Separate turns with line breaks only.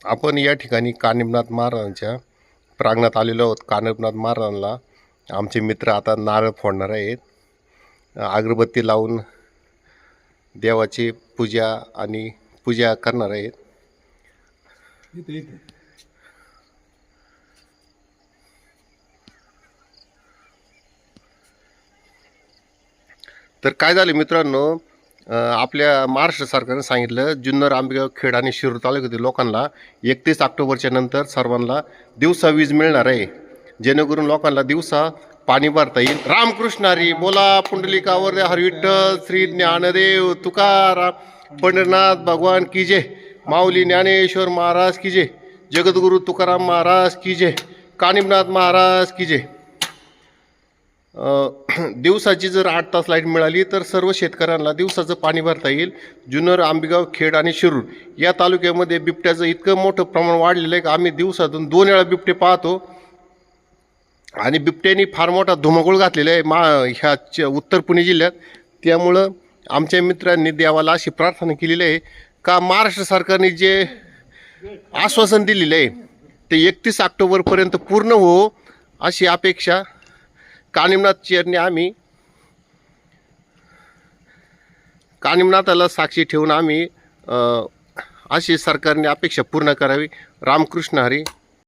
आपण या ठिकाणी कानिफनाथ महाराजांच्या प्रांगणात आलेलो आहोत। कानिफनाथ महाराजांना आमचे मित्र आता नारळ फोडणार आहेत, अगरबत्ती लावून देवाची पूजा करणार आहेत। तर काय झाले मित्रांनो, आपल्या महाराष्ट्र सरकारने सांगितलं जुन्नर, आंबेगाव, खेड आणि शिरूर तालुक्यातील लोकांना 31 ऑक्टोबरच्या नंतर सर्वांना दिवसा वीज मिळणार आहे, जेणेकरून लोकांना दिवसा पाणी भरता येईल। रामकृष्ण हरी बोला, पुंडलिकावर हरी विठ्ठल, श्री ज्ञानदेव तुकाराम पंढरनाथ भगवान की जय, माऊली ज्ञानेश्वर महाराज की जय, जगद्गुरु तुकाराम महाराज की जय, कानिफनाथ महाराज की जय। दिवसाची जर 8 तास लाईट मिळाली तर सर्व शेतकऱ्यांना दिवसाचं पाणी भरता येईल। जुन्नर, आंबेगाव, खेड आणि शिरूर या तालुक्यामध्ये बिबट्याचं इतकं मोठं प्रमाण वाढलेलं आहे की आम्ही दिवसातून 2 वेळा बिबटे पाहतो आणि बिबट्याने फार मोठा धुमाकूळ घातलेला आहे ह्या उत्तर पुणे जिल्ह्यात। त्यामुळं आमच्या मित्रांनी देवाला अशी प्रार्थना केलेली आहे का महाराष्ट्र सरकारने जे आश्वासन दिलेलं आहे ते 31 ऑक्टोबरपर्यंत पूर्ण हो, अशी अपेक्षा कानिफनाथ चरणी आम्ही कानिफनाथाला साक्षी ठेवून आम्ही अशी सरकारने अपेक्षा पूर्ण करावी। रामकृष्ण हरी।